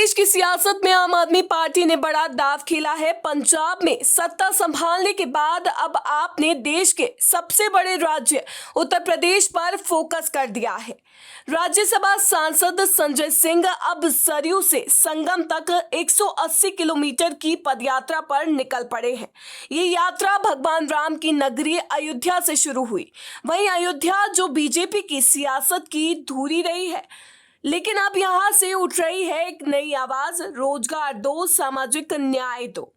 प्रदेश की सियासत में आम आदमी पार्टी ने बड़ा दांव खेला है। पंजाब में सत्ता संभालने के बाद अब आपने देश के सबसे बड़े राज्य उत्तर प्रदेश पर फोकस कर दिया है। राज्यसभा सांसद संजय सिंह अब सरयू से संगम तक 180 किलोमीटर की पदयात्रा पर निकल पड़े हैं। ये यात्रा भगवान राम की नगरी अयोध्या से शुरू हुई। वहीं अयोध्या जो बीजेपी की सियासत की धुरी रही है, लेकिन अब यहां से उठ रही है एक नई आवाज, रोजगार दो, सामाजिक न्याय दो।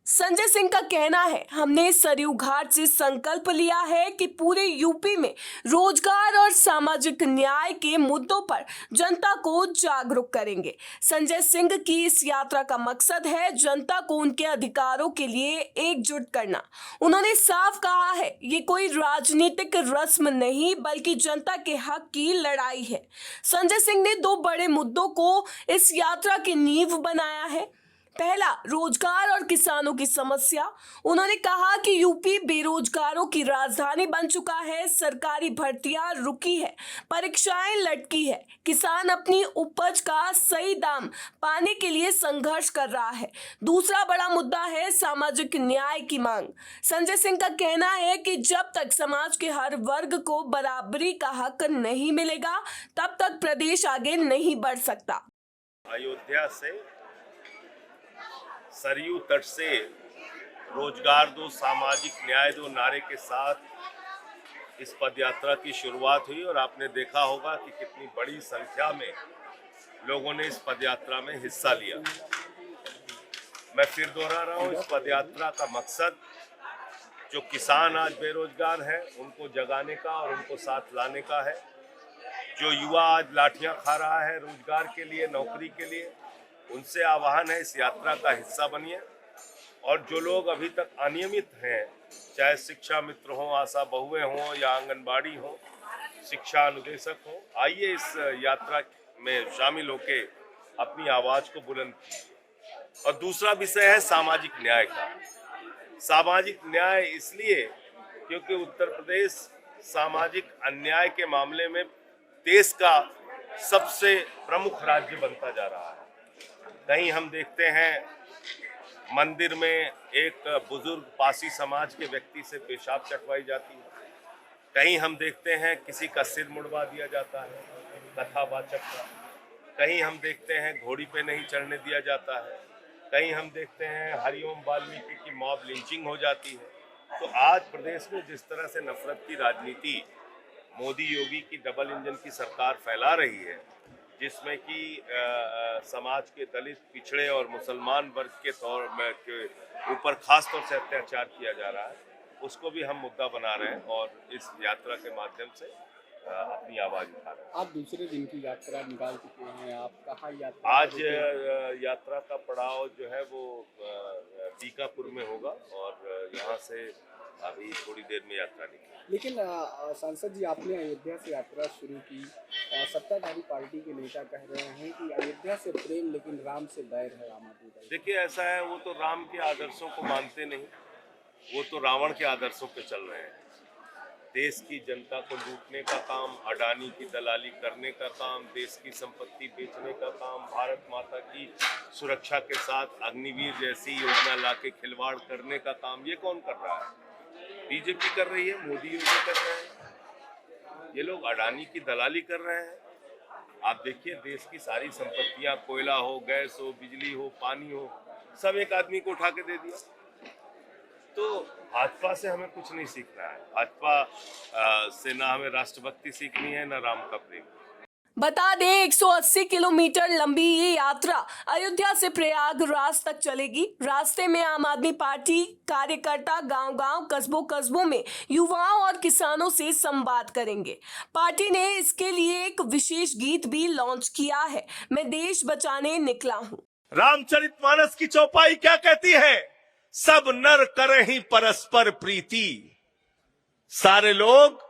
संजय सिंह का कहना है, हमने सरयू घाट से संकल्प लिया है कि पूरे यूपी में रोजगार और सामाजिक न्याय के मुद्दों पर जनता को जागरूक करेंगे। संजय सिंह की इस यात्रा का मकसद है जनता को उनके अधिकारों के लिए एकजुट करना। उन्होंने साफ कहा है, ये कोई राजनीतिक रस्म नहीं बल्कि जनता के हक की लड़ाई है। संजय सिंह ने दो बड़े मुद्दों को इस यात्रा की नींव बनाया है। पहला, रोजगार और किसानों की समस्या। उन्होंने कहा कि यूपी बेरोजगारों की राजधानी बन चुका है, सरकारी भर्तियां रुकी है, परीक्षाएं लटकी है, किसान अपनी उपज का सही दाम पाने के लिए संघर्ष कर रहा है। दूसरा बड़ा मुद्दा है सामाजिक न्याय की मांग। संजय सिंह का कहना है कि जब तक समाज के हर वर्ग को बराबरी का हक नहीं मिलेगा, तब तक प्रदेश आगे नहीं बढ़ सकता। अयोध्या से सरयू तट से रोजगार दो, सामाजिक न्याय दो नारे के साथ इस पदयात्रा की शुरुआत हुई और आपने देखा होगा कि कितनी बड़ी संख्या में लोगों ने इस पदयात्रा में हिस्सा लिया। मैं फिर दोहरा रहा हूँ, इस पदयात्रा का मकसद जो किसान आज बेरोजगार हैं उनको जगाने का और उनको साथ लाने का है। जो युवा आज लाठियां खा रहा है रोजगार के लिए, नौकरी के लिए, उनसे आह्वान है इस यात्रा का हिस्सा बनिए। और जो लोग अभी तक अनियमित हैं, चाहे शिक्षा मित्र हों, आशा बहुएं हों या आंगनबाड़ी हों, शिक्षा अनुदेशक हों, आइए इस यात्रा में शामिल होके अपनी आवाज को बुलंद कीजिए। और दूसरा विषय है सामाजिक न्याय का। सामाजिक न्याय इसलिए क्योंकि उत्तर प्रदेश सामाजिक अन्याय के मामले में देश का सबसे प्रमुख राज्य बनता जा रहा है। कहीं हम देखते हैं मंदिर में एक बुजुर्ग पासी समाज के व्यक्ति से पेशाब चटवाई जाती है, कहीं हम देखते हैं किसी का सिर मुड़वा दिया जाता है कथावाचक का, कहीं हम देखते हैं घोड़ी पे नहीं चढ़ने दिया जाता है, कहीं हम देखते हैं हरिओम वाल्मीकि की मॉब लिंचिंग हो जाती है। तो आज प्रदेश में जिस तरह से नफरत की राजनीति मोदी योगी की डबल इंजन की सरकार फैला रही है, जिसमें कि समाज के दलित, पिछड़े और मुसलमान वर्ग के ऊपर खास तौर से अत्याचार किया जा रहा है, उसको भी हम मुद्दा बना रहे हैं और इस यात्रा के माध्यम से अपनी आवाज उठा रहे हैं। आप दूसरे दिन की यात्रा निकाल चुके हैं, आप कहाँ यात्रा? आज यात्रा का पड़ाव जो है वो बीकापुर में होगा और यहाँ से अभी थोड़ी देर में यात्रा निकलेगी। लेकिन सांसद जी, आपने अयोध्या से यात्रा शुरू की। सत्ताधारी पार्टी के नेता कह रहे हैं कि अयोध्या से प्रेम लेकिन राम से बैर है आम आदमी पार्टी। देखिए, ऐसा है, वो तो राम के आदर्शों को मानते नहीं, वो तो रावण के आदर्शों पे चल रहे हैं। देश की जनता को लूटने का काम, अडानी की दलाली करने का काम, देश की संपत्ति बेचने का काम, भारत माता की सुरक्षा के साथ अग्निवीर जैसी योजना लाके खिलवाड़ करने का काम, ये कौन कर रहा है? बीजेपी कर रही है, मोदी योगी कर रहे हैं। ये लोग अडानी की दलाली कर रहे हैं। आप देखिए, देश की सारी संपत्तियां, कोयला हो, गैस हो, बिजली हो, पानी हो, सब एक आदमी को उठा के दे दिया। तो भाजपा से हमें कुछ नहीं सीखना है। भाजपा से ना हमें राष्ट्रभक्ति सीखनी है, ना राम का प्रेम। बता दें, 180 किलोमीटर लंबी ये यात्रा अयोध्या से प्रयागराज तक चलेगी। रास्ते में आम आदमी पार्टी कार्यकर्ता गांव-गांव, कस्बों-कस्बों में युवाओं और किसानों से संवाद करेंगे। पार्टी ने इसके लिए एक विशेष गीत भी लॉन्च किया है, मैं देश बचाने निकला हूँ। रामचरितमानस की चौपाई क्या कहती है? सब नर करहिं परस्पर प्रीति, सारे लोग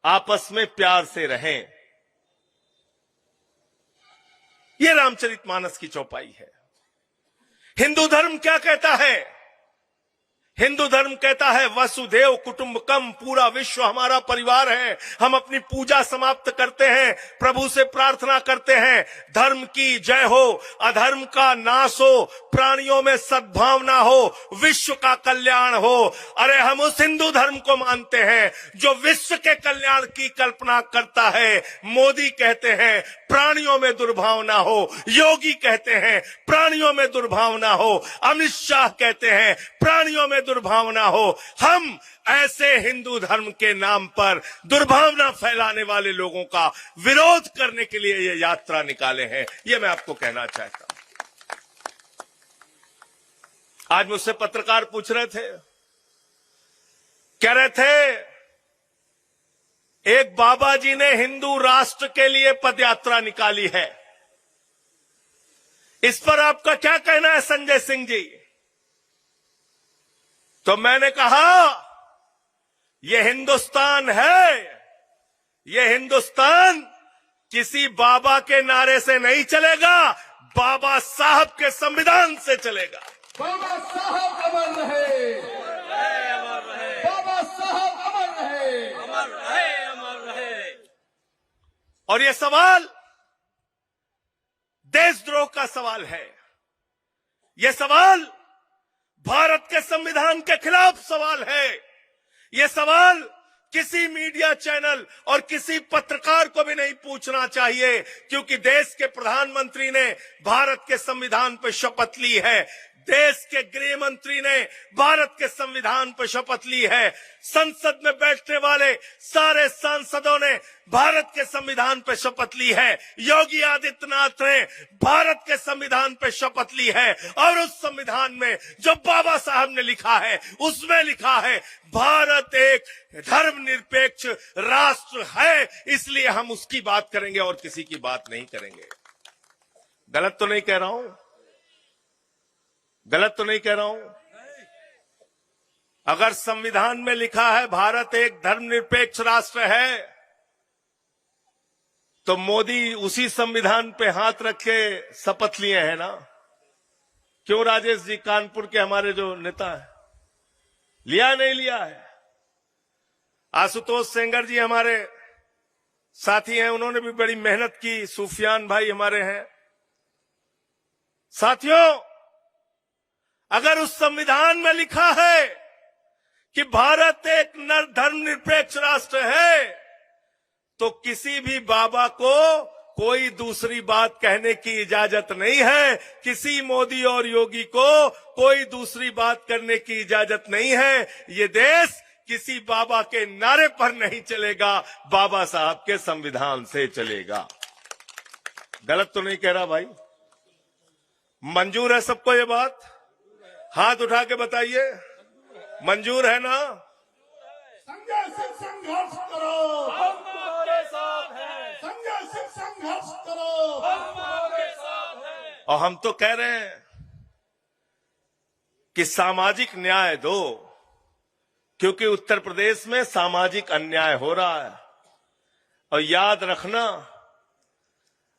आपस में प्यार से रहें। ये रामचरितमानस की चौपाई है। हिंदू धर्म क्या कहता है? हिंदू धर्म कहता है वसुधैव कुटुंबकम, पूरा विश्व हमारा परिवार है। हम अपनी पूजा समाप्त करते हैं, प्रभु से प्रार्थना करते हैं, धर्म की जय हो, अधर्म का नाश हो, प्राणियों में सद्भावना हो, विश्व का कल्याण हो। अरे हम उस हिंदू धर्म को मानते हैं जो विश्व के कल्याण की कल्पना करता है। मोदी कहते हैं प्राणियों में दुर्भावना हो, योगी कहते हैं प्राणियों में दुर्भावना हो, अमित शाह कहते हैं प्राणियों में दुर्भावना हो। हम ऐसे हिंदू धर्म के नाम पर दुर्भावना फैलाने वाले लोगों का विरोध करने के लिए ये यात्रा निकाले हैं, ये मैं आपको कहना चाहता हूं। आज मुझसे पत्रकार पूछ रहे थे, कह रहे थे एक बाबा जी ने हिंदू राष्ट्र के लिए पदयात्रा निकाली है, इस पर आपका क्या कहना है संजय सिंह जी? तो मैंने कहा ये हिंदुस्तान है, ये हिंदुस्तान किसी बाबा के नारे से नहीं चलेगा, बाबा साहब के संविधान से चलेगा। बाबा साहब अमर रहे, अमर रहे, बाबा साहब अमर रहे, अमर रहे, अमर रहे। और ये सवाल देशद्रोह का सवाल है, ये सवाल भारत के संविधान के खिलाफ सवाल है, ये सवाल किसी मीडिया चैनल और किसी पत्रकार को भी नहीं पूछना चाहिए, क्योंकि देश के प्रधानमंत्री ने भारत के संविधान पर शपथ ली है, देश के गृह मंत्री ने भारत के संविधान पर शपथ ली है, संसद में बैठने वाले सारे सांसदों ने भारत के संविधान पर शपथ ली है, योगी आदित्यनाथ ने भारत के संविधान पर शपथ ली है। और उस संविधान में जो बाबा साहब ने लिखा है उसमें लिखा है भारत एक धर्मनिरपेक्ष राष्ट्र है, इसलिए हम उसकी बात करेंगे और किसी की बात नहीं करेंगे। गलत तो नहीं कह रहा हूं, गलत तो नहीं कह रहा हूं। अगर संविधान में लिखा है भारत एक धर्मनिरपेक्ष राष्ट्र है, तो मोदी उसी संविधान पे हाथ रख के शपथ लिए हैं ना? क्यों राजेश जी, कानपुर के हमारे जो नेता है, लिया नहीं लिया है? आशुतोष सेंगर जी हमारे साथी हैं, उन्होंने भी बड़ी मेहनत की, सुफियान भाई हमारे हैं। साथियों, अगर उस संविधान में लिखा है कि भारत एक धर्मनिरपेक्ष राष्ट्र है, तो किसी भी बाबा को कोई दूसरी बात कहने की इजाजत नहीं है, किसी मोदी और योगी को कोई दूसरी बात करने की इजाजत नहीं है। ये देश किसी बाबा के नारे पर नहीं चलेगा, बाबा साहब के संविधान से चलेगा। गलत तो नहीं कह रहा भाई? मंजूर है सबको ये बात? हाथ उठा के बताइए, मंजूर है ना? संजय सिंह संघर्ष करो, हम तुम्हारे साथ हैं। संजय सिंह संघर्ष करो, हम तुम्हारे साथ हैं। और हम तो कह रहे हैं कि सामाजिक न्याय दो, क्योंकि उत्तर प्रदेश में सामाजिक अन्याय हो रहा है। और याद रखना,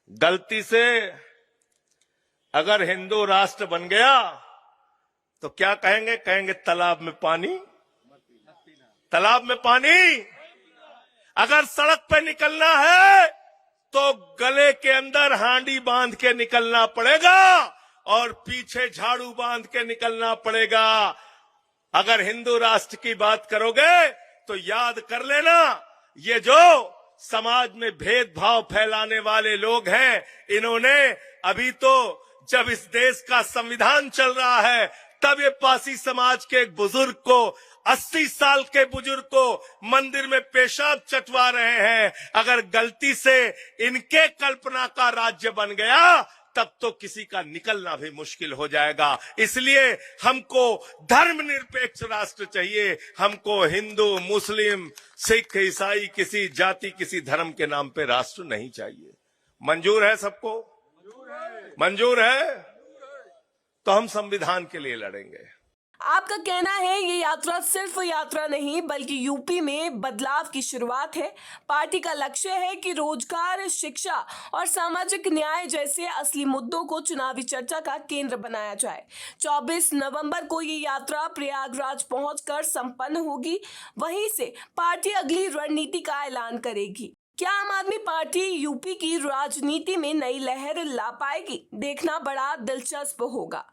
गलती से अगर हिंदू राष्ट्र बन गया तो क्या कहेंगे? कहेंगे तालाब में पानी, तालाब में पानी। अगर सड़क पे निकलना है तो गले के अंदर हांडी बांध के निकलना पड़ेगा और पीछे झाड़ू बांध के निकलना पड़ेगा। अगर हिंदू राष्ट्र की बात करोगे तो याद कर लेना, ये जो समाज में भेदभाव फैलाने वाले लोग हैं, इन्होंने अभी तो जब इस देश का संविधान चल रहा है तब ये पासी समाज के एक बुजुर्ग को, 80 साल के बुजुर्ग को मंदिर में पेशाब चटवा रहे हैं। अगर गलती से इनके कल्पना का राज्य बन गया तब तो किसी का निकलना भी मुश्किल हो जाएगा। इसलिए हमको धर्मनिरपेक्ष राष्ट्र चाहिए, हमको हिंदू, मुस्लिम, सिख, ईसाई, किसी जाति, किसी धर्म के नाम पे राष्ट्र नहीं चाहिए। मंजूर है सबको? मंजूर है? तो हम संविधान के लिए लड़ेंगे। आपका कहना है ये यात्रा सिर्फ यात्रा नहीं बल्कि यूपी में बदलाव की शुरुआत है। पार्टी का लक्ष्य है कि रोजगार, शिक्षा और सामाजिक न्याय जैसे असली मुद्दों को चुनावी चर्चा का केंद्र बनाया जाए। 24 नवंबर को ये यात्रा प्रयागराज पहुंचकर संपन्न होगी। वहीं से पार्टी अगली रणनीति का ऐलान करेगी। क्या आम आदमी पार्टी यूपी की राजनीति में नई लहर ला पाएगी? देखना बड़ा दिलचस्प होगा।